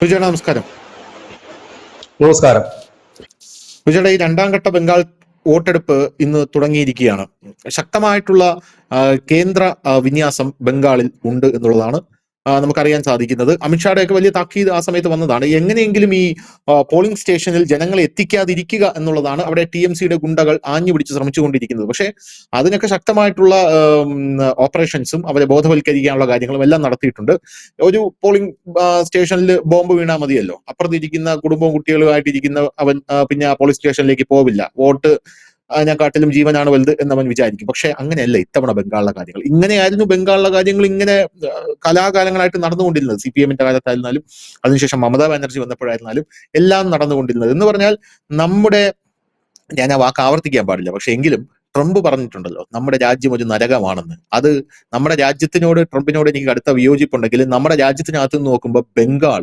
വിജയുടെ നമസ്കാരം. നമസ്കാരം. വിജയുടെ ഈ രണ്ടാം ഘട്ട ബംഗാൾ വോട്ടെടുപ്പ് ഇന്ന് തുടങ്ങിയിരിക്കുകയാണ്. ശക്തമായിട്ടുള്ള കേന്ദ്ര വിന്യാസം ബംഗാളിൽ ഉണ്ട് എന്നുള്ളതാണ് നമുക്കറിയാൻ സാധിക്കുന്നത്. അമിത്ഷായുടെയൊക്കെ വലിയ താക്കീത് ആ സമയത്ത് വന്നതാണ്. എങ്ങനെയെങ്കിലും ഈ പോളിംഗ് സ്റ്റേഷനിൽ ജനങ്ങളെ എത്തിക്കാതിരിക്കുക എന്നുള്ളതാണ് അവിടെ TMCയുടെ ഗുണ്ടകൾ ആഞ്ഞു പിടിച്ച് ശ്രമിച്ചുകൊണ്ടിരിക്കുന്നത്. പക്ഷേ അതിനൊക്കെ ശക്തമായിട്ടുള്ള ഓപ്പറേഷൻസും അവരെ ബോധവൽക്കരിക്കാനുള്ള കാര്യങ്ങളും എല്ലാം നടത്തിയിട്ടുണ്ട്. ഒരു പോളിംഗ് സ്റ്റേഷനിൽ ബോംബ് വീണാൽ മതിയല്ലോ, അപ്പുറത്തിരിക്കുന്ന കുടുംബവും കുട്ടികളുമായിട്ടിരിക്കുന്ന അവൻ പിന്നെ പോളിംഗ് സ്റ്റേഷനിലേക്ക് പോവില്ല. വോട്ട് ഞാൻ കാട്ടിലും ജീവനാണ് വലുത് എന്നവൻ വിചാരിക്കും. പക്ഷെ അങ്ങനെയല്ല ഇത്തവണ ബംഗാളിലെ കാര്യങ്ങൾ. ഇങ്ങനെയായിരുന്നു ബംഗാളിലെ കാര്യങ്ങൾ ഇങ്ങനെ കലാകാലങ്ങളായിട്ട് നടന്നുകൊണ്ടിരുന്നത്. CPM-ന്റെ കാലത്തായിരുന്നാലും അതിനുശേഷം മമതാ ബാനർജി വന്നപ്പോഴായിരുന്നാലും എല്ലാം നടന്നുകൊണ്ടിരുന്നത്. എന്ന് പറഞ്ഞാൽ നമ്മുടെ, ഞാൻ ആ വാക്ക് ആവർത്തിക്കാൻ പാടില്ല, പക്ഷെ എങ്കിലും ട്രംപ് പറഞ്ഞിട്ടുണ്ടല്ലോ നമ്മുടെ രാജ്യം ഒരു നരകമാണെന്ന്. അത് നമ്മുടെ രാജ്യത്തിനോട്, ട്രംപിനോട് എനിക്ക് അടുത്ത വിയോജിപ്പുണ്ടെങ്കിൽ നമ്മുടെ രാജ്യത്തിനകത്ത് നിന്ന് നോക്കുമ്പോൾ ബംഗാൾ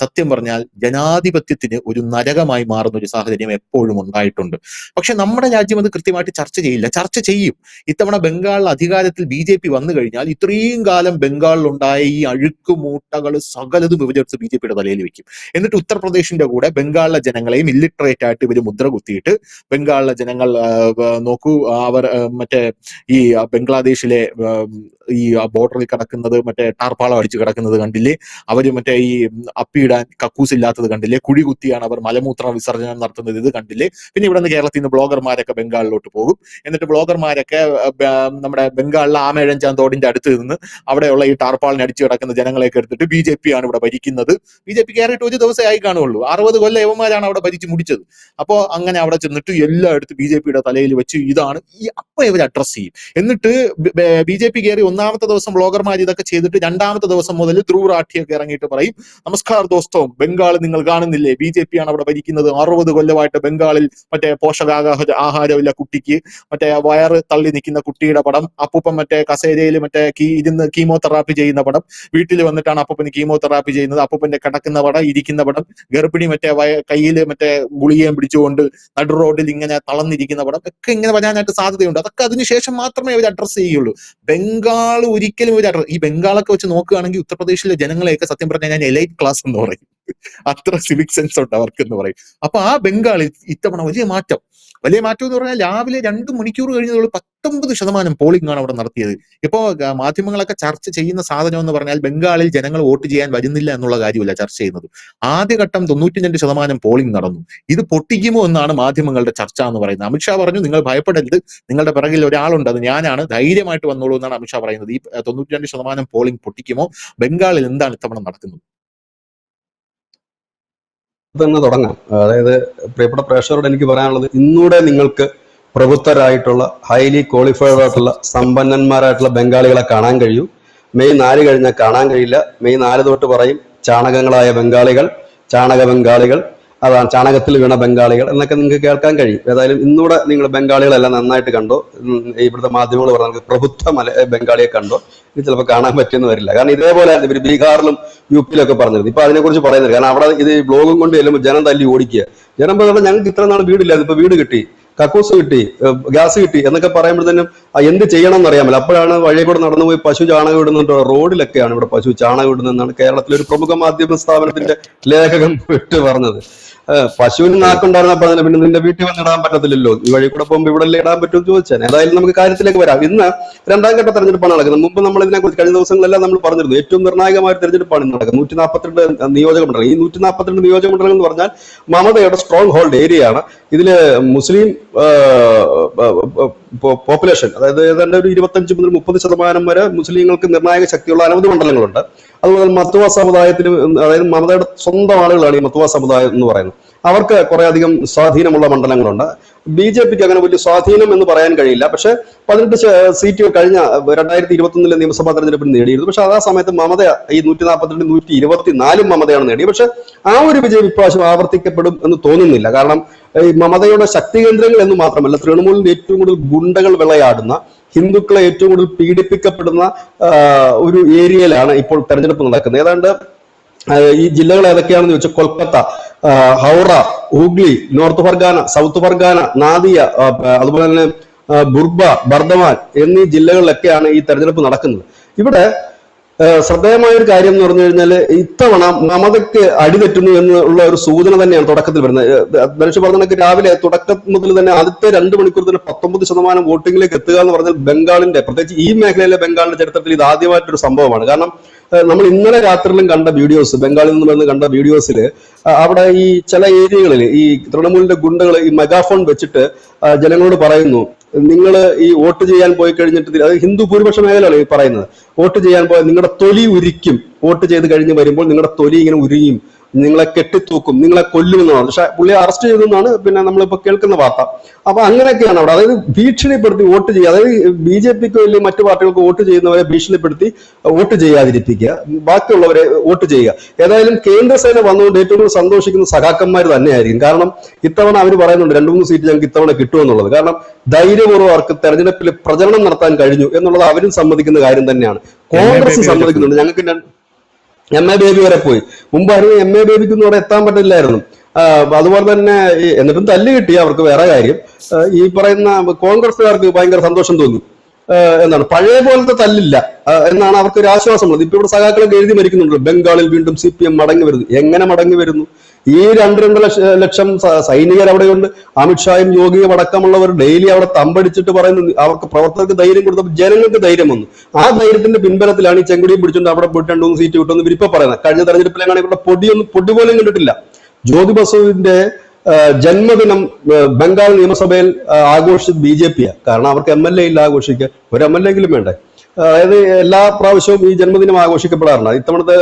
സത്യം പറഞ്ഞാൽ ജനാധിപത്യത്തിന് ഒരു നരകമായി മാറുന്ന ഒരു സാഹചര്യം എപ്പോഴും ഉണ്ടായിട്ടുണ്ട്. പക്ഷെ നമ്മുടെ രാജ്യം അത് കൃത്യമായിട്ട് ചർച്ച ചെയ്യില്ല. ചർച്ച ചെയ്യും. ഇത്തവണ ബംഗാളിൽ അധികാരത്തിൽ BJP വന്നു കഴിഞ്ഞാൽ ഇത്രയും കാലം ബംഗാളിലുണ്ടായ ഈ അഴുക്കുമൂട്ടകൾ സകലതും ഇവരെടുത്ത് BJPയുടെ തലയിൽ വെക്കും. എന്നിട്ട് ഉത്തർപ്രദേശിന്റെ കൂടെ ബംഗാളിലെ ജനങ്ങളെയും ഇല്ലിറ്ററേറ്റ് ആയിട്ട് ഇവർ മുദ്ര കുത്തിയിട്ട് ബംഗാളിലെ ജനങ്ങൾ നോക്കൂ, അവർ മറ്റേ ഈ ബംഗ്ലാദേശിലെ ഈ ബോർഡറിൽ കിടക്കുന്നത് മറ്റേ ടാർപ്പാളം അടിച്ചു കിടക്കുന്നത് കണ്ടില്ലേ, അവര് മറ്റേ ഈ അപ്പിയിടാൻ കക്കൂസ് ഇല്ലാത്തത് കണ്ടില്ലേ, കുഴി കുത്തിയാണ് അവർ മലമൂത്ര വിസർജനം നടത്തുന്നത്, ഇത് കണ്ടില്ലേ. പിന്നെ ഇവിടെ നിന്ന് കേരളത്തിൽ നിന്ന് ബ്ലോഗർമാരൊക്കെ ബംഗാളിലോട്ട് പോകും. എന്നിട്ട് ബ്ലോഗർമാരൊക്കെ നമ്മുടെ ബംഗാളിലെ ആമേഴഞ്ചാൻ തോടിന്റെ അടുത്ത് നിന്ന് അവിടെയുള്ള ഈ ടാർപ്പാളിന് അടിച്ചു കിടക്കുന്ന ജനങ്ങളെയൊക്കെ എടുത്തിട്ട് BJP ആണ് ഇവിടെ ഭരിക്കുന്നത്. BJP കയറിയിട്ട് ഒരു ദിവസമേ ആയി കാണുള്ളൂ. 60 കൊല്ലം യവന്മാരാണ് അവിടെ ഭരിച്ചു മുടിച്ചത്. അപ്പോ അങ്ങനെ അവിടെ ചെന്നിട്ട് എല്ലായിടത്തും BJPയുടെ തലയിൽ വെച്ച് ഇതാണ് ഈ അപ്പൊ ഇവർ അഡ്രസ് ചെയ്യും. എന്നിട്ട് BJP കയറി ഒന്നാമത്തെ ദിവസം ബ്ലോഗർമാർ ഇതൊക്കെ ചെയ്തിട്ട് രണ്ടാമത്തെ ദിവസം മുതൽ ധ്രുവ് റാഠിയൊക്കെ ഇറങ്ങിയിട്ട് പറയും, നമസ്കാർ ദോസ്തവും, ബംഗാൾ നിങ്ങൾ കാണുന്നില്ലേ, BJP ആണ് അവിടെ ഭരിക്കുന്നത്. 60 കൊല്ലമായിട്ട് ബംഗാളിൽ മറ്റേ ആഹാരമില്ല കുട്ടിക്ക്, മറ്റേ വയറ് തള്ളി നിൽക്കുന്ന കുട്ടിയുടെ പടം, അപ്പൂപ്പൻ മറ്റേ കസേരയിൽ മറ്റേ ഇരുന്ന് കീമോതെറാപ്പി ചെയ്യുന്ന പടം, വീട്ടിൽ വന്നിട്ടാണ് അപ്പൂപ്പന് കീമോതെറാപ്പി ചെയ്യുന്നത്, അപ്പൂപ്പന്റെ കിടക്കുന്ന പടം, ഇരിക്കുന്ന പടം, ഗർഭിണി മറ്റേ കയ്യിൽ മറ്റേ ഗുളികയും പിടിച്ചുകൊണ്ട് നടു റോഡിൽ ഇങ്ങനെ തളർന്നിരിക്കുന്ന പടം ഒക്കെ ഇങ്ങനെ വരാനായിട്ട് സാധ്യതയുണ്ട്. അതൊക്കെ അതിനുശേഷം മാത്രമേ അവർ അഡ്രസ് ചെയ്യുള്ളൂ. ബംഗാൾ ഒരിക്കലും ഒരു ഈ ബംഗാളൊക്കെ വെച്ച് നോക്കുകയാണെങ്കിൽ ഉത്തർപ്രദേശിലെ ജനങ്ങളെയൊക്കെ സത്യം പറഞ്ഞാൽ ഞാൻ എലൈറ്റ് ക്ലാസ് എന്ന് പറയും. അത്ര സിവിക് സെൻസ് ഉണ്ട് അവർക്ക് എന്ന് പറയും. അപ്പൊ ആ ബംഗാളിൽ ഇത്തവണ വലിയ മാറ്റം എന്ന് പറഞ്ഞാൽ രാവിലെ 2 മണിക്കൂർ കഴിഞ്ഞതുള്ള 19% പോളിംഗ് ആണ് അവിടെ നടത്തിയത്. ഇപ്പോ മാധ്യമങ്ങളൊക്കെ ചർച്ച ചെയ്യുന്ന സാധനം എന്ന് പറഞ്ഞാൽ ബംഗാളിൽ ജനങ്ങൾ വോട്ട് ചെയ്യാൻ വരുന്നില്ല എന്നുള്ള കാര്യമല്ല ചർച്ച ചെയ്യുന്നത്. ആദ്യഘട്ടം 92% പോളിംഗ് നടന്നു. ഇത് പൊട്ടിക്കുമോ എന്നാണ് മാധ്യമങ്ങളുടെ ചർച്ച എന്ന് പറയുന്നത്. അമിത്ഷാ പറഞ്ഞു, നിങ്ങൾ ഭയപ്പെടരുത്, നിങ്ങളുടെ പിറകിൽ ഒരാളുണ്ട്, അത് ഞാനാണ്, ധൈര്യമായിട്ട് വന്നോളൂ എന്നാണ് അമിത്ഷാ പറയുന്നത്. ഈ 92% പോളിംഗ് പൊട്ടിക്കുമോ? ബംഗാളിൽ എന്താണ് ഇത്തവണ നടക്കുന്നത്? തന്നെ തുടങ്ങാം. അതായത് പ്രിയപ്പെട്ട പ്രേക്ഷകരോട് എനിക്ക് പറയാനുള്ളത്, ഇന്നൂടെ നിങ്ങൾക്ക് പ്രബുദ്ധരായിട്ടുള്ള, ഹൈലി ക്വാളിഫൈഡ് ആയിട്ടുള്ള, സമ്പന്നന്മാരായിട്ടുള്ള ബംഗാളികളെ കാണാൻ കഴിയൂ. മെയ് 4 കഴിഞ്ഞാൽ കാണാൻ കഴിയില്ല. മെയ് 4 തൊട്ട് പറയും ചാണകങ്ങളായ ബംഗാളികൾ, ചാണക ബംഗാളികൾ, അതാണ് ചാണകത്തിൽ വീണ ബംഗാളികൾ എന്നൊക്കെ നിങ്ങൾക്ക് കേൾക്കാൻ കഴിയും. ഏതായാലും ഇന്നൂടെ നിങ്ങൾ ബംഗാളികളെല്ലാം നന്നായിട്ട് കണ്ടോ. ഇവിടുത്തെ മാധ്യമങ്ങൾ പറഞ്ഞ പ്രബുദ്ധ ബംഗാളിയെ കണ്ടോ, ഇത് ചിലപ്പോൾ കാണാൻ പറ്റിയെന്ന് വരില്ല. കാരണം ഇതേപോലെ ഇവർ ബീഹാറിലും UP-യിലൊക്കെ പറഞ്ഞത്. ഇപ്പൊ അതിനെക്കുറിച്ച് പറയുന്നത്, കാരണം അവിടെ ഇത് ബ്ലോഗും കൊണ്ട് ചെല്ലുമ്പോൾ ജനം തല്ലി ഓടിക്കുക. ജനം പറഞ്ഞാൽ ഞങ്ങൾക്ക് ഇത്ര നാൾ വീടില്ലായിരുന്നു, ഇപ്പൊ വീട് കിട്ടി, കക്കൂസ് കിട്ടി, ഗ്യാസ് കിട്ടി എന്നൊക്കെ പറയുമ്പോഴത്തേനും എന്ത് ചെയ്യണം എന്ന് അറിയാമല്ലോ. അപ്പോഴാണ് വഴിയെ കൂടെ നടന്നുപോയി പശു ചാണകം ഇടുന്നുണ്ട്. റോഡിലൊക്കെയാണ് ഇവിടെ പശു ചാണകം ഇടുന്നതെന്നാണ് കേരളത്തിലെ ഒരു പ്രമുഖ മാധ്യമ സ്ഥാപനത്തിന്റെ ലേഖകൻ വിട്ട് പറഞ്ഞത്. പശുവിന് നാക്കുണ്ടായിരുന്നപ്പോൾ അതിന് പിന്നെ നിന്റെ വീട്ടിൽ വന്നിടാൻ പറ്റത്തില്ലല്ലോ, ഈ വഴി കൂടെ പോകുമ്പോൾ ഇവിടെ ഇടാൻ പറ്റുമെന്ന് ചോദിച്ചാൽ. ഏതായാലും നമുക്ക് കാര്യത്തിലേക്ക് വരാം. ഇന്ന് രണ്ടാം ഘട്ട തെരഞ്ഞെടുപ്പാണ് നടക്കുന്നത്. മുമ്പ് നമ്മൾ ഇതിനെക്കുറിച്ച് കഴിഞ്ഞ ദിവസങ്ങളെല്ലാം നമ്മൾ പറഞ്ഞിരുന്നു. ഏറ്റവും നിർണായകമായ തെരഞ്ഞെടുപ്പാണ് ഇന്ന് നടക്കുന്നത്. 142 നിയോജക മണ്ഡലം. ഈ 142 നിയോജക മണ്ഡലം എന്ന് പറഞ്ഞാൽ മമതയുടെ സ്ട്രോങ് ഹോൾഡ് ഏരിയ ആണ്. ഇതില് മുസ്ലിം പോപ്പുലേഷൻ, അതായത് ഏതാണ്ട് ഒരു 25 മുതൽ 30% വരെ മുസ്ലിങ്ങൾക്ക് നിർണായക ശക്തിയുള്ള അനവധി മണ്ഡലങ്ങളുണ്ട്. അതുപോലെ മത്തുവ സമുദായത്തിന്, അതായത് മമതയുടെ സ്വന്തം ആളുകളാണ് ഈ മത്തുവ സമുദായം എന്ന് പറയുന്നത്. അവർക്ക് കുറെ അധികം സ്വാധീനമുള്ള മണ്ഡലങ്ങളുണ്ട്. BJPക്ക് അങ്ങനെ വലിയ സ്വാധീനം എന്ന് പറയാൻ കഴിയില്ല. പക്ഷെ 18 സീറ്റുകൾ കഴിഞ്ഞ 2021 നിയമസഭാ തെരഞ്ഞെടുപ്പിൽ നേടിയിരുന്നു. പക്ഷെ ആ സമയത്ത് മമത ഈ 142 124 മമതയാണ് നേടിയത്. പക്ഷെ ആ ഒരു വിജയം ഇപ്രാവശ്യം ആവർത്തിക്കപ്പെടും എന്ന് തോന്നുന്നില്ല. കാരണം ഈ മമതയുടെ ശക്തി കേന്ദ്രങ്ങൾ എന്ന് മാത്രമല്ല, തൃണമൂലിന്റെ ഏറ്റവും കൂടുതൽ ഗുണ്ടകൾ വിളയാടുന്ന, ഹിന്ദുക്കളെ ഏറ്റവും കൂടുതൽ പീഡിപ്പിക്കപ്പെടുന്ന ഒരു ഏരിയയിലാണ് ഇപ്പോൾ തെരഞ്ഞെടുപ്പ് നടക്കുന്നത്. ഏതാണ്ട് ഈ ജില്ലകൾ ഏതൊക്കെയാണെന്ന് ചോദിച്ചാൽ കൊൽക്കത്ത, ഹൗറ, ഹൂഗ്ലി, നോർത്ത് ഫർഗാന, സൗത്ത് ഫർഗാന, നാദിയ, അതുപോലെ തന്നെ ബുർബ, ബർദമാൻ എന്നീ ജില്ലകളിലൊക്കെയാണ് ഈ തെരഞ്ഞെടുപ്പ് നടക്കുന്നത്. ഇവിടെ ശ്രദ്ധേയമായ ഒരു കാര്യം എന്ന് പറഞ്ഞു കഴിഞ്ഞാൽ ഇത്തവണ മമതയ്ക്ക് അടിതെറ്റുന്നു എന്നുള്ള ഒരു സൂചന തന്നെയാണ് തുടക്കത്തിൽ വരുന്നത്. ധനുഷ് പറഞ്ഞതൊക്കെ രാവിലെ തുടക്കം മുതൽ തന്നെ ആദ്യത്തെ 2 മണിക്കൂർ തന്നെ 19% വോട്ടിങ്ങിലേക്ക് എത്തുക എന്ന് പറഞ്ഞാൽ ബംഗാളിന്റെ, പ്രത്യേകിച്ച് ഈ മേഖലയിലെ ബംഗാളിന്റെ ചരിത്രത്തിൽ ഇത് ആദ്യമായിട്ടൊരു സംഭവമാണ്. കാരണം നമ്മൾ ഇന്നലെ രാത്രിയിലും കണ്ട വീഡിയോസ്, ബംഗാളിൽ നിന്ന് വന്ന് കണ്ട വീഡിയോസിൽ അവിടെ ഈ ചില ഏരിയകളിൽ ഈ തൃണമൂലിന്റെ ഗുണ്ടകൾ ഈ മെഗാഫോൺ വെച്ചിട്ട് ജനങ്ങളോട് പറയുന്നു, നിങ്ങൾ ഈ വോട്ട് ചെയ്യാൻ പോയി കഴിഞ്ഞിട്ട്, അത് ഹിന്ദു ഭൂരിപക്ഷ മേഖലയാണ് ഈ പറയുന്നത്, വോട്ട് ചെയ്യാൻ പോയ നിങ്ങളുടെ തൊലി ഉരിക്കും, വോട്ട് ചെയ്ത് കഴിഞ്ഞ് വരുമ്പോൾ നിങ്ങളുടെ തൊലി ഇങ്ങനെ ഉരിയും, നിങ്ങളെ കെട്ടിത്തൂക്കും, നിങ്ങളെ കൊല്ലുമെന്നാണ്. പക്ഷെ പുള്ളി അറസ്റ്റ് ചെയ്തെന്നാണ് പിന്നെ നമ്മളിപ്പോ കേൾക്കുന്ന വാർത്ത. അപ്പൊ അങ്ങനെയൊക്കെയാണ് അവിടെ, അതായത് ഭീഷണിപ്പെടുത്തി വോട്ട് ചെയ്യുക, അതായത് BJPക്കോ അല്ലെങ്കിൽ മറ്റു പാർട്ടികൾക്ക് വോട്ട് ചെയ്യുന്നവരെ ഭീഷണിപ്പെടുത്തി വോട്ട് ചെയ്യാതിരിപ്പിക്കുക, ബാക്കിയുള്ളവരെ വോട്ട് ചെയ്യുക. ഏതായാലും കേന്ദ്രസേന വന്നുകൊണ്ട് ഏറ്റവും കൂടുതൽ സന്തോഷിക്കുന്ന സഖാക്കന്മാർ തന്നെയായിരിക്കും. കാരണം ഇത്തവണ അവർ പറയുന്നുണ്ട് 2-3 സീറ്റ് ഞങ്ങൾക്ക് ഇത്തവണ കിട്ടുമെന്നുള്ളത്. കാരണം ധൈര്യപൂർവ്വം അവർക്ക് തെരഞ്ഞെടുപ്പിൽ പ്രചരണം നടത്താൻ കഴിഞ്ഞു എന്നുള്ളത് അവരും സമ്മതിക്കുന്ന കാര്യം തന്നെയാണ്. കോൺഗ്രസ് സമ്മതിക്കുന്നുണ്ട്. ഞങ്ങൾക്ക് MA ബേബി വരെ പോയി. മുമ്പായിരുന്നു MA ബേബിക്കൊന്നും അവിടെ എത്താൻ പറ്റില്ലായിരുന്നു. അതുപോലെ തന്നെ എന്നിട്ടും തല്ല് കിട്ടി അവർക്ക്. വേറെ കാര്യം, ഈ പറയുന്ന കോൺഗ്രസ്സുകാർക്ക് ഭയങ്കര സന്തോഷം തോന്നി. എന്താണ്, പഴയ പോലത്തെ തല്ലില്ല എന്നാണ് അവർക്ക് ഒരു ആശ്വാസമുള്ളത്. ഇപ്പൊ ഇവിടെ സഖാക്കളൊക്കെ എഴുതി മരിക്കുന്നുണ്ട്, ബംഗാളിൽ വീണ്ടും CPM മടങ്ങി വരുന്നു. എങ്ങനെ മടങ്ങി വരുന്നു? ഈ 2-2 ലക്ഷം സൈനികർ അവിടെയുണ്ട്. അമിത്ഷായും യോഗിയും അടക്കമുള്ളവർ ഡെയിലി അവിടെ തമ്പടിച്ചിട്ട് പറയുന്നു, അവർക്ക് പ്രവർത്തകർക്ക് ധൈര്യം കൊടുത്തപ്പോൾ ജനങ്ങൾക്ക് ധൈര്യം വന്നു. ആ ധൈര്യത്തിന്റെ പിൻബലത്തിലാണ് ഈ ചെങ്കുടിയും പിടിച്ചുകൊണ്ട് അവിടെ പോയിട്ട് 2-3 സീറ്റ് കിട്ടുമെന്ന് ഇവരിപ്പോ പറയുന്നത്. കഴിഞ്ഞ തെരഞ്ഞെടുപ്പിലാണ് ഇവിടെ പൊടി പോലും കണ്ടിട്ടില്ല. ജ്യോതി ബസുവിന്റെ ജന്മദിനം ബംഗാൾ നിയമസഭയിൽ ആഘോഷിച്ചത് BJP-യാണ്. കാരണം അവർക്ക് MLA ഇല്ല ആഘോഷിക്കാൻ, ഒരു MLA എങ്കിലും വേണ്ടേ. അതായത് എല്ലാ പ്രാവശ്യവും ഈ ജന്മദിനം ആഘോഷിക്കപ്പെടാറുണ്ട്. ഇത്തവണത്തെ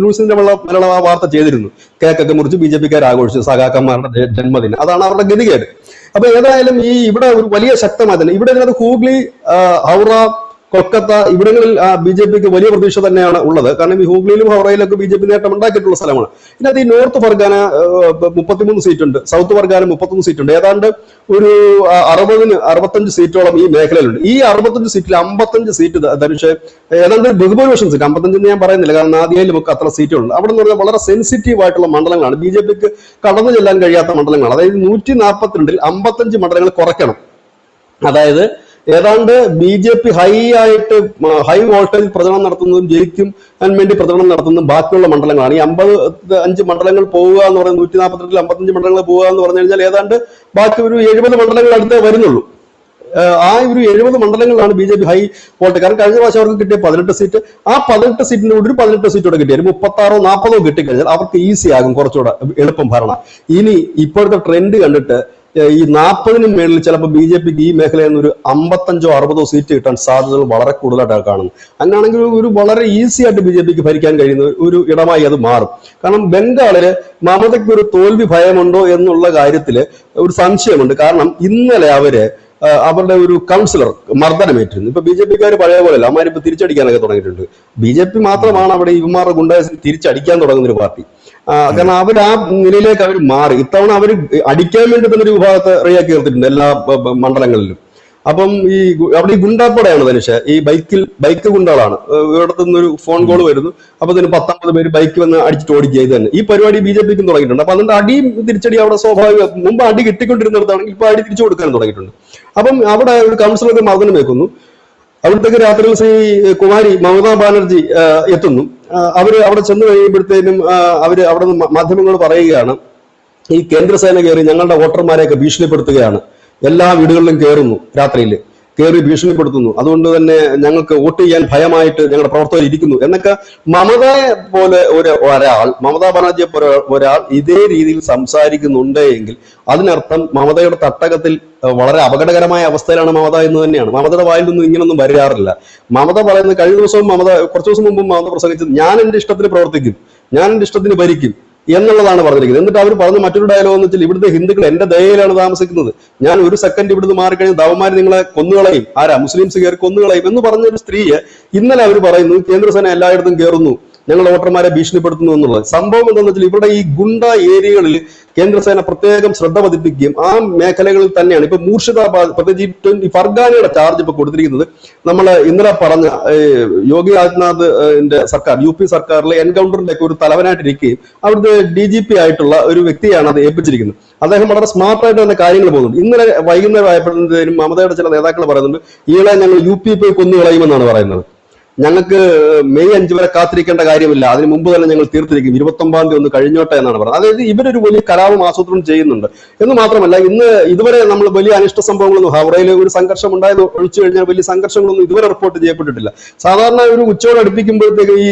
ന്യൂസിന്റെ മലയാളം ആ വാർത്ത ചെയ്തിരുന്നു. കേക്കൊക്കെ മുറിച്ച് BJP-ക്കാർ ആഘോഷിച്ചു സഖാക്കന്മാരുടെ ജന്മദിനം. അതാണ് അവരുടെ ഗതികേട്. അപ്പൊ ഏതായാലും ഈ ഇവിടെ ഒരു വലിയ ശക്തമായ തന്നെ ഇവിടെ ഇതിനകത്ത് ഹൂഗ്ലി, ഹൗറ, കൊൽക്കത്ത ഇവിടങ്ങളിൽ BJP-ക്ക് വലിയ പ്രതീക്ഷ തന്നെയാണ് ഉള്ളത്. കാരണം ഈ ഹൂഗ്ലിയിലും ഹൗറയിലൊക്കെ BJP നേട്ടം ഉണ്ടാക്കിയിട്ടുള്ള സ്ഥലമാണ്. ഇതിനകത്ത് ഈ നോർത്ത് ഫർഗാന 33 സീറ്റുണ്ട്, സൗത്ത് ഫർഗാന 31 സീറ്റുണ്ട്. ഏതാണ്ട് ഒരു 60-65 സീറ്റോളം ഈ മേഖലയിലുണ്ട്. ഈ 65 സീറ്റിൽ 55 സീറ്റ് ധനുഷ് ഏതാണ്ട് ബഹുഭൂരിപക്ഷം സീറ്റ്, 55 ഞാൻ പറയുന്നില്ല കാരണം ആദ്യമായി നമുക്ക് അത്ര സീറ്റുകളുണ്ട്. അവിടെ എന്ന് പറഞ്ഞാൽ വളരെ സെൻസിറ്റീവ് ആയിട്ടുള്ള മണ്ഡലങ്ങളാണ്, BJP-ക്ക് കടന്നു ചെല്ലാൻ കഴിയാത്ത മണ്ഡലങ്ങളാണ്. അതായത് 142-ൽ 55 മണ്ഡലങ്ങൾ കുറയ്ക്കണം. അതായത് ഏതാണ്ട് BJP ഹൈ വോൾട്ടേജ് പ്രചരണം നടത്തുന്നതും ജയിക്കും വേണ്ടി പ്രചരണം നടത്തുന്നതും ബാക്കിയുള്ള മണ്ഡലങ്ങളാണ്. ഈ 55 മണ്ഡലങ്ങൾ പോവുക എന്ന് പറയുന്നത് 142-ൽ 55 മണ്ഡലങ്ങൾ പോവുക എന്ന് പറഞ്ഞു കഴിഞ്ഞാൽ ഏതാണ്ട് ബാക്കി ഒരു 70 മണ്ഡലങ്ങൾ അടുത്തേ വരുന്നുള്ളൂ. ആ ഒരു 70 മണ്ഡലങ്ങളിലാണ് BJP ഹൈ വോൾട്ടേജ്. കാരണം കഴിഞ്ഞ പ്രാവശ്യം അവർക്ക് കിട്ടിയ 18 സീറ്റ്, ആ 18 സീറ്റിന് ഒരു 18 സീറ്റോടെ കിട്ടിയ 36-40 കിട്ടിക്കഴിഞ്ഞാൽ അവർക്ക് ഈസി ആകും, കുറച്ചുകൂടെ എളുപ്പം ഭരണം. ഇനി ഇപ്പോഴത്തെ ട്രെൻഡ് കണ്ടിട്ട് ഈ 40-ന് മേളിൽ ചിലപ്പോൾ BJP-ക്ക് ഈ മേഖലയിൽ നിന്ന് ഒരു 55-60 സീറ്റ് കിട്ടാൻ സാധ്യതകൾ വളരെ കൂടുതലായിട്ടാണ് കാണുന്നത്. അങ്ങനെയാണെങ്കിൽ ഒരു വളരെ ഈസി ആയിട്ട് BJP-ക്ക് ഭരിക്കാൻ കഴിയുന്ന ഒരു ഇടമായി അത് മാറും. കാരണം ബംഗാളില് മമതയ്ക്ക് ഒരു തോൽവി ഭയമുണ്ടോ എന്നുള്ള കാര്യത്തിൽ ഒരു സംശയമുണ്ട്. കാരണം ഇന്നലെ അവരുടെ ഒരു കൗൺസിലർ മർദ്ദനമേറ്റിരുന്നു. ഇപ്പൊ BJP-ക്കാർ പഴയ പോലെയല്ല, അവന്മാരിപ്പോ തിരിച്ചടിക്കാനൊക്കെ തുടങ്ങിയിട്ടുണ്ട്. BJP മാത്രമാണ് അവിടെ ഇവന്മാരുടെ ഗുണ്ടാസിന് തിരിച്ചടിക്കാൻ തുടങ്ങുന്ന ഒരു പാർട്ടി. കാരണം അവർ ആ നിലയിലേക്ക് അവർ മാറി. ഇത്തവണ അവർ അടിക്കാൻ വേണ്ടി തന്നെ ഒരു വിഭാഗത്തെ റെഡിയാക്കി നിർത്തിയിട്ടുണ്ട് എല്ലാ മണ്ഡലങ്ങളിലും. അപ്പം അവിടെ ഈ ഗുണ്ടാപ്പടയാണ് ധനുഷ്, ഈ ബൈക്ക് ഗുണ്ടകളാണ്. ഇവിടത്തു നിന്നൊരു ഫോൺ കോൾ വരുന്നു, അപ്പൊ തന്നെ 19 പേര് ബൈക്ക് വന്ന് അടിച്ചിട്ട് ഓടിക്കുക. ഇത് തന്നെ ഈ പരിപാടി BJP-ക്കും തുടങ്ങിയിട്ടുണ്ട്. അപ്പൊ അതുകൊണ്ട് അടിയും തിരിച്ചടി അവിടെ സ്വാഭാവിക. മുമ്പ് അടി കിട്ടിക്കൊണ്ടിരുന്നിടത്താണെങ്കിൽ ഇപ്പൊ അടി തിരിച്ചു കൊടുക്കാൻ തുടങ്ങിയിട്ടുണ്ട്. അപ്പം അവിടെ ഒരു കൗൺസിലർക്ക് മർദ്ദനം വെക്കുന്നു. അവിടത്തേക്ക് രാത്രിയിൽ ശ്രീ കുമാരി മമതാ ബാനർജി എത്തുന്നു. അവിടെ ചെന്ന് കഴിയുമ്പോഴത്തേനും അവിടെ നിന്ന് മാധ്യമങ്ങൾ പറയുകയാണ്, ഈ കേന്ദ്രസേന കയറി ഞങ്ങളുടെ വോട്ടർമാരെയൊക്കെ ഭീഷണിപ്പെടുത്തുകയാണ്, എല്ലാ വീടുകളിലും കയറുന്നു, രാത്രിയിൽ കയറി ഭീഷണിപ്പെടുത്തുന്നു, അതുകൊണ്ട് തന്നെ ഞങ്ങൾക്ക് വോട്ട് ചെയ്യാൻ ഭയമായിട്ട് ഞങ്ങളുടെ പ്രവർത്തകർ ഇരിക്കുന്നു എന്നൊക്കെ മമതയെ പോലെ മമതാ ബാനർജിയെ പോലെ ഒരാൾ ഇതേ രീതിയിൽ സംസാരിക്കുന്നുണ്ട് എങ്കിൽ അതിനർത്ഥം മമതയുടെ തട്ടകത്തിൽ വളരെ അപകടകരമായ അവസ്ഥയിലാണ് മമത എന്ന് തന്നെയാണ്. മമതയുടെ വായിൽ നിന്നും ഇങ്ങനൊന്നും വരാറില്ല. മമത പറയുന്നത്, കഴിഞ്ഞ ദിവസവും കുറച്ചു ദിവസം മുമ്പും മമത പ്രസംഗിച്ചത്, ഞാൻ എന്റെ ഇഷ്ടത്തിന് പ്രവർത്തിക്കും, ഞാൻ എന്റെ ഇഷ്ടത്തിന് ഭരിക്കും എന്നുള്ളതാണ് പറഞ്ഞിരിക്കുന്നത്. എന്നിട്ട് അവർ പറഞ്ഞ മറ്റൊരു ഡയലോഗ് എന്ന് വെച്ചാൽ, ഇവിടുത്തെ ഹിന്ദുക്കൾ എന്റെ ദയയിലാണ് താമസിക്കുന്നത്, ഞാൻ ഒരു സെക്കൻഡ് ഇവിടുന്ന് മാറിക്കഴിഞ്ഞാൽ ദവന്മാർ നിങ്ങളെ കൊന്നുകളയും, മുസ്ലിംസ് കയറി കൊന്നുകളയും എന്ന് പറഞ്ഞൊരു സ്ത്രീയെ ഇന്നലെ അവർ പറയുന്നു കേന്ദ്രസേന എല്ലായിടത്തും കയറുന്നു, ഞങ്ങളുടെ വോട്ടർമാരെ ഭീഷണിപ്പെടുത്തുന്നു എന്നുള്ളത്. സംഭവം എന്താണെന്ന് വെച്ചാൽ ഇവിടെ ഈ ഗുണ്ട ഏരിയകളിൽ കേന്ദ്രസേന പ്രത്യേകം ശ്രദ്ധ പതിപ്പിക്കുകയും ആ മേഖലകളിൽ തന്നെയാണ് ഇപ്പൊ മൂർഷിദാബാദ്, പ്രത്യേകിച്ച് ഈ ഫർഗാനയുടെ ചാർജ് ഇപ്പൊ കൊടുത്തിരിക്കുന്നത്. നമ്മൾ ഇന്നലെ പറഞ്ഞ യോഗി ആദിത്യനാഥിന്റെ സർക്കാർ, UP സർക്കാരിലെ എൻകൗണ്ടറിന്റെ ഒക്കെ ഒരു തലവനായിട്ടിരിക്കുകയും അവിടുത്തെ DGP ആയിട്ടുള്ള ഒരു വ്യക്തിയാണ് അത് ഏൽപ്പിച്ചിരിക്കുന്നത്. അദ്ദേഹം വളരെ സ്മാർട്ടായിട്ട് തന്നെ കാര്യങ്ങൾ പോകുന്നുണ്ട്. ഇന്നലെ വൈകുന്നേരം ആയപ്പോഴത്തേനും മമതയുടെ ചില നേതാക്കൾ പറയുന്നുണ്ട്, ഈളെ ഞങ്ങൾ UP പോയി കൊന്നുകളയുമെന്നാണ് പറയുന്നത്. ഞങ്ങൾക്ക് മെയ് 5 വരെ കാത്തിരിക്കേണ്ട കാര്യമില്ല, അതിന് മുമ്പ് തന്നെ ഞങ്ങൾ തീർത്തിരിക്കും, 29-ാം തീയതി ഒന്ന് കഴിഞ്ഞോട്ടെ എന്നാണ് പറഞ്ഞത്. അതായത് ഇവരൊരു വലിയ കലാപം ആസൂത്രണം ചെയ്യുന്നുണ്ട് എന്ന് മാത്രമല്ല, ഇതുവരെ നമ്മൾ വലിയ അനിഷ്ട സംഭവങ്ങളൊന്നും, ഹൗറയിൽ ഒരു സംഘർഷം ഉണ്ടായത് ഒഴിച്ചു കഴിഞ്ഞാൽ വലിയ സംഘർഷങ്ങളൊന്നും ഇതുവരെ റിപ്പോർട്ട് ചെയ്യപ്പെട്ടിട്ടില്ല. സാധാരണ ഒരു ഉച്ചയോട് അടുപ്പിക്കുമ്പോഴത്തേക്ക് ഈ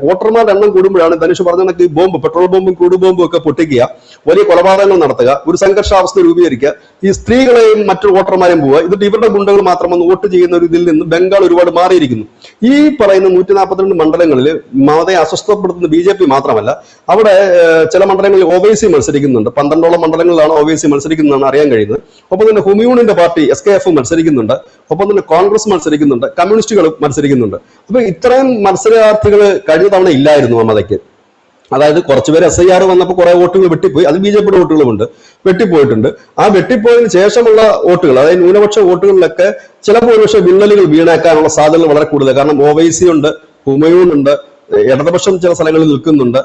വോട്ടർമാരുടെ എണ്ണം കൂടുമ്പോഴാണ് ധനുഷ് പറഞ്ഞ കണക്ക് ബോംബ്, പെട്രോൾ ബോംബും ക്രൂഡ് ബോംബും ഒക്കെ പൊട്ടിക്കുക, വലിയ കൊലപാതകങ്ങൾ നടത്തുക, ഒരു സംഘർഷാവസ്ഥ രൂപീകരിക്കുക, ഈ സ്ത്രീകളെയും മറ്റു വോട്ടർമാരെയും പോവുക. എന്നിട്ട് ഇവരുടെ ഗുണ്ടകൾ മാത്രം വന്ന് വോട്ട് ചെയ്യുന്ന ഒരു ഇതിൽ നിന്ന് ബംഗാൾ ഒരുപാട് മാറിയിരിക്കുന്നു. ഈ പറയുന്ന 142 മണ്ഡലങ്ങളിൽ മമതയെ അസ്വസ്ഥപ്പെടുത്തുന്ന BJP മാത്രമല്ല, അവിടെ ചില മണ്ഡലങ്ങളിൽ OWC മത്സരിക്കുന്നുണ്ട്. 12ഓളം മണ്ഡലങ്ങളിലാണ് OWC മത്സരിക്കുന്നതാണ് അറിയാൻ കഴിയുന്നത്. ഒപ്പം തന്നെ ഹുമയൂണിന്റെ പാർട്ടി SKF മത്സരിക്കുന്നുണ്ട്. ഒപ്പം തന്നെ കോൺഗ്രസ് മത്സരിക്കുന്നുണ്ട്, കമ്മ്യൂണിസ്റ്റുകൾ മത്സരിക്കുന്നുണ്ട്. അപ്പൊ ഇത്രയും മത്സരാർത്ഥികൾ കഴിഞ്ഞ തവണ ഇല്ലായിരുന്നു മമതയ്ക്ക്. അതായത് കുറച്ചുപേര് SIR വന്നപ്പോൾ കുറെ വോട്ടുകൾ വെട്ടിപ്പോയി, അത് BJPയുടെ വോട്ടുകളുമുണ്ട്, വെട്ടിപ്പോയിട്ടുണ്ട്. ആ വെട്ടിപ്പോയതിന് ശേഷമുള്ള വോട്ടുകൾ, അതായത് ന്യൂനപക്ഷ വോട്ടുകളിലൊക്കെ ചിലപ്പോൾ ഒരുപക്ഷെ വിള്ളലുകൾ വീണേക്കാനുള്ള സാധ്യതകൾ വളരെ കൂടുതൽ. കാരണം OWC ഉണ്ട്, ഹുമയൂൺ ഉണ്ട്, ഇടതുപക്ഷം ചില സ്ഥലങ്ങളിൽ നിൽക്കുന്നുണ്ട്,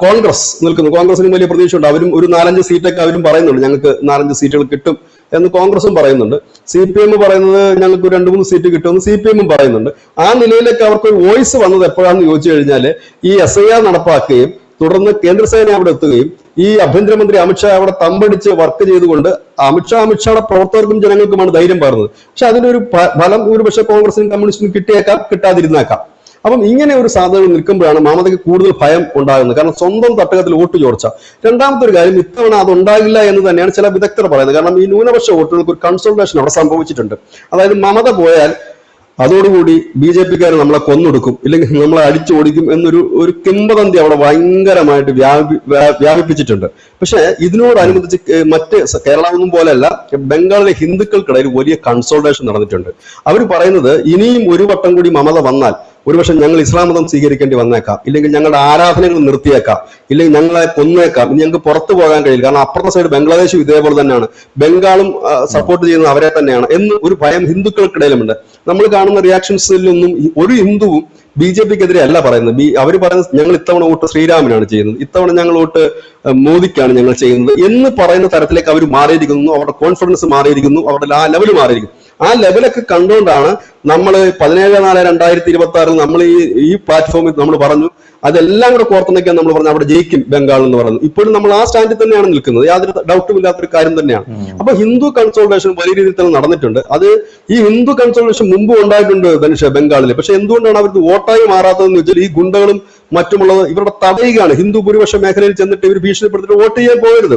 കോൺഗ്രസ് നിൽക്കുന്നു. കോൺഗ്രസിന് വലിയ പ്രതീക്ഷയുണ്ട്. അവരും ഒരു 4-5 സീറ്റൊക്കെ അവരും പറയുന്നുണ്ട്, ഞങ്ങൾക്ക് 4-5 സീറ്റുകൾ കിട്ടും എന്ന് കോൺഗ്രസും പറയുന്നുണ്ട്. CPM പറയുന്നത് ഞങ്ങൾക്ക് 2-3 സീറ്റ് കിട്ടുമെന്ന് CPM പറയുന്നുണ്ട്. ആ നിലയിലേക്ക് അവർക്ക് ഒരു വോയിസ് വന്നത് എപ്പോഴാണെന്ന് ചോദിച്ചു കഴിഞ്ഞാൽ, ഈ SIR നടപ്പാക്കുകയും തുടർന്ന് കേന്ദ്രസേന അവിടെ എത്തുകയും ഈ ആഭ്യന്തരമന്ത്രി അമിത്ഷാ അവിടെ തമ്പടിച്ച് വർക്ക് ചെയ്തുകൊണ്ട് അമിത്ഷായുടെ പ്രവർത്തകർക്കും ജനങ്ങൾക്കുമാണ് ധൈര്യം പകർന്നത്. പക്ഷെ അതിന്റെ ഒരു ഫലം ഒരുപക്ഷെ കോൺഗ്രസിനും കമ്മ്യൂണിസ്റ്റിനും കിട്ടിയേക്കാം, കിട്ടാതിരുന്നേക്കാം. അപ്പം ഇങ്ങനെ ഒരു സാധ്യത നിൽക്കുമ്പോഴാണ് മമതയ്ക്ക് കൂടുതൽ ഭയം ഉണ്ടാകുന്നത്. കാരണം സ്വന്തം തട്ടകത്തിൽ വോട്ട് ചോർച്ച. രണ്ടാമത്തെ ഒരു കാര്യം, ഇത്തവണ അത് ഉണ്ടാകില്ല എന്ന് തന്നെയാണ് ചില വിദഗ്ധർ പറയുന്നത്. കാരണം ഈ ന്യൂനപക്ഷ വോട്ടുകൾക്ക് ഒരു കൺസോൾട്ടേഷൻ അവിടെ സംഭവിച്ചിട്ടുണ്ട്. അതായത് മമത പോയാൽ അതോടുകൂടി BJPക്കാർ നമ്മളെ കൊന്നൊടുക്കും, ഇല്ലെങ്കിൽ നമ്മളെ അടിച്ചോടിക്കും എന്നൊരു കിംവദന്തി അവിടെ ഭയങ്കരമായിട്ട് വ്യാപിപ്പിച്ചിട്ടുണ്ട്. പക്ഷെ ഇതിനോടനുബന്ധിച്ച് മറ്റ് കേരളമൊന്നും പോലെയല്ല, ബംഗാളിലെ ഹിന്ദുക്കൾക്കിടയിൽ വലിയ കൺസോൾട്ടേഷൻ നടന്നിട്ടുണ്ട്. അവർ പറയുന്നത് ഇനിയും ഒരു വട്ടം കൂടി മമത വന്നാൽ ഒരുപക്ഷെ ഞങ്ങൾ ഇസ്ലാം മതം സ്വീകരിക്കേണ്ടി വന്നേക്കാം, ഇല്ലെങ്കിൽ ഞങ്ങളുടെ ആരാധനകൾ നിർത്തിയേക്കാം, ഇല്ലെങ്കിൽ ഞങ്ങളെ കൊന്നേക്കാം, ഇനി ഞങ്ങൾക്ക് പുറത്തു പോകാൻ കഴിയില്ല. കാരണം അപ്പുറത്തെ സൈഡ് ബംഗ്ലാദേശും ഇതേപോലെ തന്നെയാണ്, ബംഗാളും സപ്പോർട്ട് ചെയ്യുന്നത് അവരെ തന്നെയാണ് എന്ന് ഒരു ഭയം ഹിന്ദുക്കൾക്കിടയിലുമുണ്ട്. നമ്മൾ കാണുന്ന റിയാക്ഷൻസിലൊന്നും ഒരു ഹിന്ദുവും BJPക്കെതിരെ അല്ല പറയുന്നത്. അവർ പറയുന്നത് ഞങ്ങൾ ഇത്തവണ വോട്ട് ശ്രീരാമനാണ് ചെയ്യുന്നത്, ഇത്തവണ ഞങ്ങൾ വോട്ട് മോദിക്കാണ് ഞങ്ങൾ ചെയ്യുന്നത് എന്ന് പറയുന്ന തരത്തിലേക്ക് അവർ മാറിയിരിക്കുന്നു. അവരുടെ കോൺഫിഡൻസ് മാറിയിരിക്കുന്നു, അവരുടെ ആ ലെവൽ മാറിയിരിക്കുന്നു. ആ ലെവലൊക്കെ കണ്ടുകൊണ്ടാണ് നമ്മൾ 17/4/2026 നമ്മൾ ഈ പ്ലാറ്റ്ഫോമിൽ നമ്മൾ പറഞ്ഞു, അതെല്ലാം കൂടെ കോർത്തുനിൽക്കാൻ നമ്മൾ പറഞ്ഞു അവിടെ ജയിക്കും ബംഗാൾ എന്ന് പറഞ്ഞു. ഇപ്പോഴും നമ്മൾ ആ സ്റ്റാൻഡിൽ തന്നെയാണ് നിൽക്കുന്നത്, യാതൊരു ഡൗട്ടും ഇല്ലാത്തൊരു കാര്യം തന്നെയാണ്. അപ്പൊ ഹിന്ദു കൺസോൾട്ടേഷൻ വലിയ രീതിയിൽ തന്നെ നടന്നിട്ടുണ്ട്. അത് ഈ ഹിന്ദു കൺസോൾട്ടേഷൻ മുമ്പ് ഉണ്ടായിട്ടുണ്ട് ധനുഷ ബംഗാളിൽ. പക്ഷെ എന്തുകൊണ്ടാണ് അവർക്ക് വോട്ടായി മാറാത്തതെന്ന് വെച്ചാൽ ഈ ഗുണ്ടകളും മറ്റുമുള്ളത് ഇവരുടെ തടയുകയാണ്. ഹിന്ദു ഭൂരിപക്ഷ മേഖലയിൽ ചെന്നിട്ട് ഇവർ ഭീഷണിപ്പെടുത്തിട്ട് വോട്ട് ചെയ്യാൻ പോകരുത്,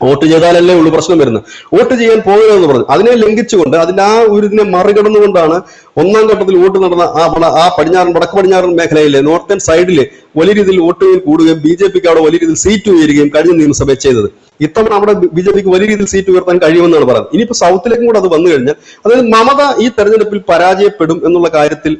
വോട്ട് ചെയ്താലല്ലേ ഉള്ളൂ പ്രശ്നം വരുന്നത്, വോട്ട് ചെയ്യാൻ പോകരുതെന്ന് പറഞ്ഞു. അതിനെ ലംഘിച്ചുകൊണ്ട് അതിന്റെ ആ ഒരു ഇതിനെ മറികടന്നുകൊണ്ടാണ് ഒന്നാം ഘട്ടത്തിൽ വോട്ട് നടന്ന ആ വടക്ക് പടിഞ്ഞാറൻ മേഖലയിലെ നോർത്തേൺ സൈഡില് വലിയ രീതിയിൽ വോട്ടുകൾ കൂടുകയും BJPക്ക് അവിടെ വലിയ രീതിയിൽ സീറ്റ് ഉയരുകയും കഴിഞ്ഞ നിയമസഭ ചെയ്തത്. ഇത്തവണ അവിടെ BJPക്ക് വലിയ രീതിയിൽ സീറ്റ് ഉയർത്താൻ കഴിയുമെന്നാണ് പറയുന്നത്. ഇനിയിപ്പോ സൗത്തിലേക്കും കൂടെ അത് വന്നു കഴിഞ്ഞാൽ, അതായത് മമത ഈ തെരഞ്ഞെടുപ്പിൽ പരാജയപ്പെടും എന്നുള്ള കാര്യത്തിൽ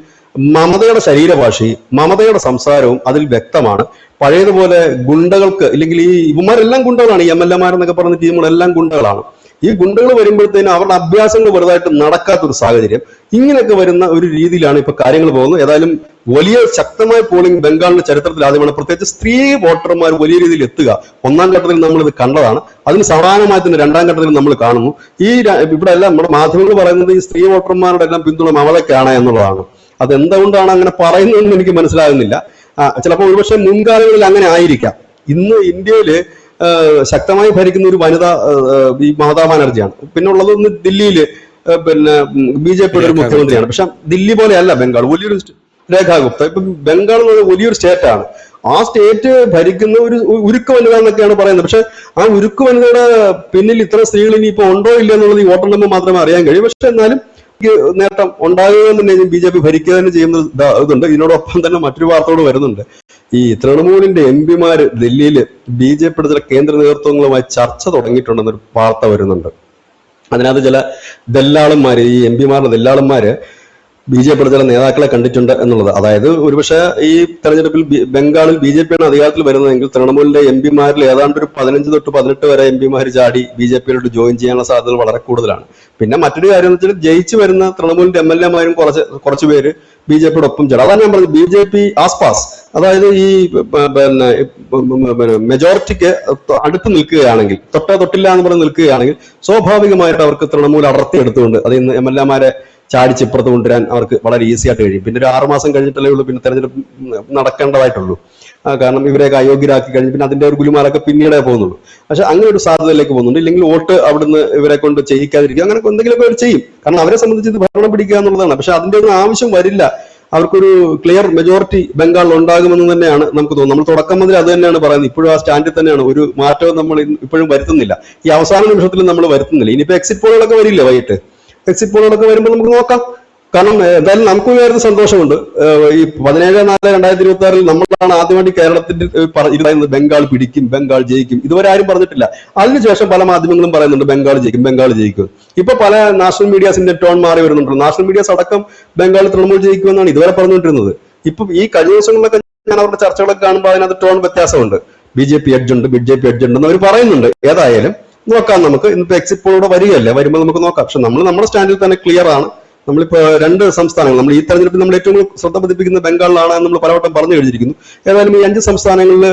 മമതയുടെ ശരീരഭാഷയും മമതയുടെ സംസാരവും അതിൽ വ്യക്തമാണ്. പഴയതുപോലെ ഗുണ്ടകൾക്ക്, ഇല്ലെങ്കിൽ ഈ ഇവന്മാരെല്ലാം ഗുണ്ടകളാണ്, ഈ MLA എന്നൊക്കെ പറഞ്ഞ ടീമുകളെല്ലാം ഗുണ്ടകളാണ്. ഈ ഗുണ്ടകൾ വരുമ്പോഴത്തേനും അവരുടെ അഭ്യാസങ്ങൾ വലുതായിട്ട് നടക്കാത്തൊരു സാഹചര്യം, ഇങ്ങനെയൊക്കെ വരുന്ന ഒരു രീതിയിലാണ് ഇപ്പൊ കാര്യങ്ങൾ പോകുന്നത്. ഏതായാലും വലിയ ശക്തമായ പോളിംഗ് ബംഗാളിന്റെ ചരിത്രത്തിൽ ആദ്യമാണ്. പ്രത്യേകിച്ച് സ്ത്രീ വോട്ടർമാർ വലിയ രീതിയിൽ എത്തുക ഒന്നാം ഘട്ടത്തിൽ നമ്മൾ ഇത് കണ്ടതാണ്. അതിന് സമാനമായി തന്നെ രണ്ടാം ഘട്ടത്തിൽ നമ്മൾ കാണുന്നു. ഇവിടെ എല്ലാം നമ്മുടെ മാധ്യമങ്ങൾ പറയുന്നത് ഈ സ്ത്രീ വോട്ടർമാരുടെ എല്ലാം പിന്തുണ മമതയ്ക്കാണ് എന്നുള്ളതാണ്. അതെന്തുകൊണ്ടാണ് അങ്ങനെ പറയുന്നതെന്ന് എനിക്ക് മനസ്സിലാകുന്നില്ല. ചിലപ്പോൾ ഒരുപക്ഷെ മുൻകാലങ്ങളിൽ അങ്ങനെ ആയിരിക്കാം. ഇന്ന് ഇന്ത്യയില് ശക്തമായി ഭരിക്കുന്ന ഒരു വനിത ഈ മമതാ ബാനർജിയാണ്. പിന്നെ ഉള്ളത് ഒന്ന് ദില്ലിയില് BJPയുടെ ഒരു മുഖ്യമന്ത്രിയാണ്. പക്ഷെ ദില്ലി പോലെയല്ല ബംഗാൾ, വലിയൊരു രേഖാ ഗുപ്ത. ഇപ്പൊ ബംഗാൾ എന്ന് പറഞ്ഞാൽ വലിയൊരു സ്റ്റേറ്റാണ്. ആ സ്റ്റേറ്റ് ഭരിക്കുന്ന ഒരു ഉരുക്ക് വനിത എന്നൊക്കെയാണ് പറയുന്നത്. പക്ഷെ ആ ഉരുക്ക് വനിതയുടെ പിന്നിൽ ഇത്ര സ്ത്രീകൾ ഇനി ഇപ്പൊ ഉണ്ടോ ഇല്ല എന്നുള്ളത് ഈ വോട്ടെണ്ണുമ്പോൾ മാത്രമേ അറിയാൻ കഴിയൂ. പക്ഷെ എന്നാലും നേട്ടം ഉണ്ടാകുക തന്നെ BJP ഭരിക്കുക തന്നെ ചെയ്യുന്ന ഇതുണ്ട്. ഇതിനോടൊപ്പം തന്നെ മറ്റൊരു വാർത്തയോട് വരുന്നുണ്ട്. ഈ തൃണമൂലിന്റെ MP-മാര് ഡൽഹിയിൽ BJPയുടെ ചില കേന്ദ്ര നേതൃത്വങ്ങളുമായി ചർച്ച തുടങ്ങിയിട്ടുണ്ടെന്നൊരു വാർത്ത വരുന്നുണ്ട്. അതിനകത്ത് ചില ദല്ലാളന്മാര്, ഈ MP-മാരുടെ ദല്ലാളന്മാര് BJPയുടെ ചില നേതാക്കളെ കണ്ടിട്ടുണ്ട് എന്നുള്ളത്. അതായത് ഒരുപക്ഷെ ഈ തെരഞ്ഞെടുപ്പിൽ ബംഗാളിൽ BJPയാണ് അധികാരത്തിൽ വരുന്നതെങ്കിൽ തൃണമൂലിന്റെ MP-മാരിൽ ഏതാണ്ട് ഒരു 15 തൊട്ട് 18 വരെ MP-മാർ ചാടി BJPയിലോട്ട് ജോയിൻ ചെയ്യാനുള്ള സാധ്യതകൾ വളരെ കൂടുതലാണ്. പിന്നെ മറ്റൊരു കാര്യം എന്ന് വെച്ചാൽ ജയിച്ചു വരുന്ന തൃണമൂലിന്റെ MLA-മാരും കുറച്ച് പേര് BJP-യുടെ ഒപ്പം ചേരാം. അതാണ് ഞാൻ പറഞ്ഞത്, BJP ആസ്പാസ്, അതായത് ഈ പിന്നെ മെജോറിറ്റിക്ക് അടുത്ത് നിൽക്കുകയാണെങ്കിൽ, തൊട്ടില്ല എന്ന് പറഞ്ഞ് നിൽക്കുകയാണെങ്കിൽ സ്വാഭാവികമായിട്ട് അവർക്ക് തൃണമൂൽ അടർത്തി എടുത്തുകൊണ്ട് അത് ഇന്ന് MLA-മാരെ ചാടിച്ചിപ്പുറത്ത് കൊണ്ടുവരാൻ അവർക്ക് വളരെ ഈസി ആയിട്ട് കഴിയും. പിന്നെ ഒരു 6 മാസം കഴിഞ്ഞിട്ടല്ലേ ഉള്ളൂ പിന്നെ തെരഞ്ഞെടുപ്പ് നടക്കേണ്ടതായിട്ടുള്ളൂ. കാരണം ഇവരെയൊക്കെ അയോഗ്യരാക്കി കഴിഞ്ഞ് പിന്നെ അതിന്റെ ഒരു ഗുലുമാലൊക്കെ പിന്നീടേ പോകുന്നുള്ളൂ. പക്ഷെ അങ്ങനെ ഒരു സാധ്യതയിലേക്ക് പോകുന്നുണ്ട്. ഇല്ലെങ്കിൽ വോട്ട് അവിടുന്ന് ഇവരെ കൊണ്ട് ചെയ്യിക്കാതിരിക്കുക, അങ്ങനെ എന്തെങ്കിലുമൊക്കെ അവർ ചെയ്യും. കാരണം അവരെ സംബന്ധിച്ച് ഇത് ഭരണം പിടിക്കുക എന്നുള്ളതാണ്. പക്ഷെ അതിന്റെ ഒന്നും ആവശ്യം വരില്ല. അവർക്കൊരു ക്ലിയർ മെജോറിറ്റി ബംഗാളിൽ ഉണ്ടാകുമെന്ന് തന്നെയാണ് നമുക്ക് തോന്നുന്നത്. നമ്മൾ തുടക്കം മുതൽ അത് തന്നെയാണ് പറയുന്നത്. ഇപ്പോഴും ആ സ്റ്റാൻഡിൽ തന്നെയാണ്. ഒരു മാറ്റവും നമ്മൾ ഇപ്പോഴും വരുത്തുന്നില്ല. ഈ അവസാന നിമിഷത്തിൽ നമ്മൾ വരുത്തുന്നില്ല. ഇനിയിപ്പോ എക്സിറ്റ് പോളുകളൊക്കെ വരില്ലേ, വൈകിട്ട് എക്സിറ്റ് പോളുകളൊക്കെ വരുമ്പോൾ നമുക്ക് നോക്കാം. കാരണം എന്തായാലും നമുക്ക് വേറെ സന്തോഷമുണ്ട്. ഈ 17/4/2026 നമ്മളാണ് ആദ്യമായിട്ട് കേരളത്തിന്റെ പറയുന്നത് ബംഗാൾ പിടിക്കും, ബംഗാൾ ജയിക്കും. ഇതുവരെ ആരും പറഞ്ഞിട്ടില്ല. അതിനുശേഷം പല മാധ്യമങ്ങളും പറയുന്നുണ്ട് ബംഗാൾ ജയിക്കും, ബംഗാൾ ജയിക്കും. ഇപ്പൊ പല നാഷണൽ മീഡിയാസിന്റെ ടോൺ മാറി വരുന്നുണ്ട്. നാഷണൽ മീഡിയാസ് അടക്കം ബംഗാൾ തൃണമൂൽ ജയിക്കുമെന്നാണ് ഇതുവരെ പറഞ്ഞുകൊണ്ടിരുന്നത്. ഇപ്പൊ ഈ കഴിഞ്ഞ ദിവസങ്ങളിലൊക്കെ ഞാൻ അവരുടെ ചർച്ചകളൊക്കെ കാണുമ്പോൾ അതിനകത്ത് ടോൺ വ്യത്യാസമുണ്ട്. BJP എഡ്ജ് ഉണ്ട് എന്ന് അവർ പറയുന്നുണ്ട്. ഏതായാലും നോക്കാം നമുക്ക്. ഇന്നിപ്പോ എക്സിറ്റ് പോളൂടെ വരികയല്ലേ, വരുമ്പോൾ നമുക്ക് നോക്കാം. പക്ഷെ നമ്മൾ നമ്മുടെ സ്റ്റാൻഡിൽ തന്നെ ക്ലിയർ ആണ്. നമ്മളിപ്പോ 2 സംസ്ഥാനങ്ങൾ, നമ്മൾ ഈ തെരഞ്ഞെടുപ്പിൽ നമ്മൾ ഏറ്റവും കൂടുതൽ ശ്രദ്ധ പതിപ്പിക്കുന്ന ബംഗാളിലാണ് എന്ന് നമ്മൾ പലവട്ടം പറഞ്ഞു കഴിഞ്ഞിരിക്കുന്നു. ഏതായാലും ഈ 5 സംസ്ഥാനങ്ങളിൽ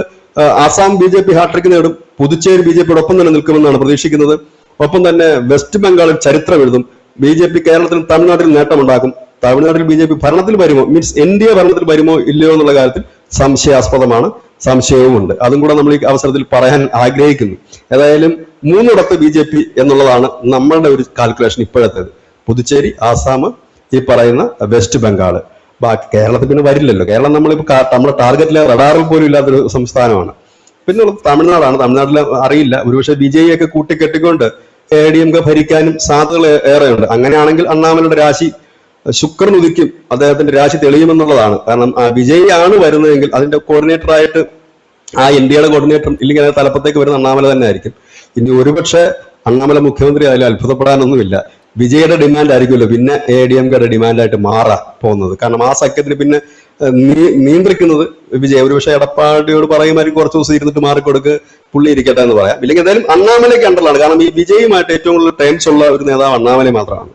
ആസാം BJP ഹാട്രിക് നേടും. പുതുച്ചേരി BJP-യുടെ ഒപ്പം തന്നെ നിൽക്കുമെന്നാണ് പ്രതീക്ഷിക്കുന്നത്. ഒപ്പം തന്നെ വെസ്റ്റ് ബംഗാളിൽ ചരിത്രം എഴുതും. BJP കേരളത്തിലും തമിഴ്നാട്ടിലും നേട്ടമുണ്ടാക്കും. തമിഴ്നാട്ടിൽ BJP ഭരണത്തിൽ വരുമോ, മീൻസ് NDA ഭരണത്തിൽ വരുമോ ഇല്ലയോ എന്നുള്ള കാര്യത്തിൽ സംശയാസ്പദമാണ്, സംശയവുമുണ്ട്. അതും കൂടെ നമ്മൾ ഈ അവസരത്തിൽ പറയാൻ ആഗ്രഹിക്കുന്നു. ഏതായാലും 3 BJP എന്നുള്ളതാണ് നമ്മളുടെ ഒരു കാൽക്കുലേഷൻ ഇപ്പോഴത്തേത്. പുതുച്ചേരി, ആസാം, ഈ പറയുന്ന വെസ്റ്റ് ബംഗാൾ. ബാക്കി കേരളത്തിൽ പിന്നെ വരില്ലല്ലോ. കേരളം നമ്മളിപ്പോ നമ്മുടെ ടാർഗറ്റിലെ റഡാറിൽ പോലും ഇല്ലാത്തൊരു സംസ്ഥാനമാണ്. പിന്നെ തമിഴ്നാടാണ്. തമിഴ്നാട്ടിൽ അറിയില്ല, ഒരുപക്ഷെ BJP കൂട്ടിക്കെട്ടിക്കൊണ്ട് ADMK ഭരിക്കാനും സാധ്യതകൾ ഏറെയുണ്ട്. അങ്ങനെയാണെങ്കിൽ അണ്ണാമലയുടെ രാശി ശുക്രൻ ഉദിക്കും, അദ്ദേഹത്തിന്റെ രാശി തെളിയുമെന്നുള്ളതാണ്. കാരണം വിജയ് ആണ് വരുന്നതെങ്കിൽ അതിന്റെ കോർഡിനേറ്റർ ആയിട്ട് ആ NDAയുടെ കോർഡിനേറ്റർ ഇല്ലെങ്കിൽ അതിന്റെ തലപ്പത്തേക്ക് വരുന്ന അണ്ണാമല തന്നെ ആയിരിക്കും. ഇനി ഒരുപക്ഷെ അണ്ണാമല മുഖ്യമന്ത്രി ആയാലും അത്ഭുതപ്പെടാനൊന്നുമില്ല. വിജയുടെ ഡിമാൻഡ് ആയിരിക്കുമല്ലോ പിന്നെ ADMKയുടെ ഡിമാൻഡായിട്ട് മാറാൻ പോകുന്നത്. കാരണം ആ സഖ്യത്തിന് പിന്നെ നിയന്ത്രിക്കുന്നത് വിജയ്. ഒരുപക്ഷെ എടപ്പാടിയോട് പറയുമായിരിക്കും കുറച്ച് ദിവസം ഇരുന്നിട്ട് മാറിക്കൊടുക്ക്, പുള്ളി ഇരിക്കട്ടെ എന്ന് പറയാം. ഇല്ലെങ്കിൽ എന്തായാലും അണ്ണാമലയ്ക്ക് അണ്ടറിലാണ്. കാരണം ഈ വിജയുമായിട്ട് ഏറ്റവും കൂടുതൽ ടൈംസ് ഉള്ള ഒരു നേതാവ് അണ്ണാമല മാത്രമാണ്.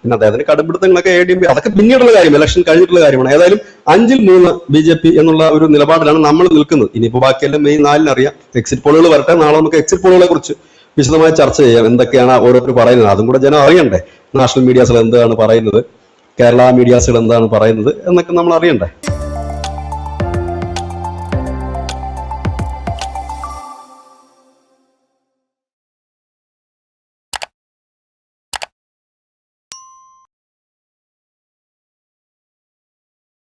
പിന്നെ അദ്ദേഹത്തിന് കടുംപിടുത്തങ്ങളൊക്കെ ADMK അതൊക്കെ പിന്നീടുള്ള കാര്യം, ഇലക്ഷൻ കഴിഞ്ഞിട്ടുള്ള കാര്യമാണ്. ഏതായാലും 5-ൽ 3 BJP എന്നുള്ള ഒരു നിലപാടിലാണ് നമ്മൾ നിൽക്കുന്നത്. ഇനിയിപ്പോ ബാക്കിയെല്ലാം മെയ് 4-ന് അറിയാം. എക്സിറ്റ് പോളുകൾ വരട്ടെ. നാളെ നമുക്ക് എക്സിറ്റ് പോളുകളെ കുറിച്ച് വിശദമായി ചർച്ച ചെയ്യാം. എന്തൊക്കെയാണ് ഓരോരുത്തർ പറയുന്നത്, അതും കൂടെ ജനം അറിയണ്ടേ. നാഷണൽ മീഡിയാസിൽ എന്താണ് പറയുന്നത്, കേരള മീഡിയാസുകൾ എന്താണ് പറയുന്നത് എന്നൊക്കെ നമ്മൾ അറിയണ്ടേ.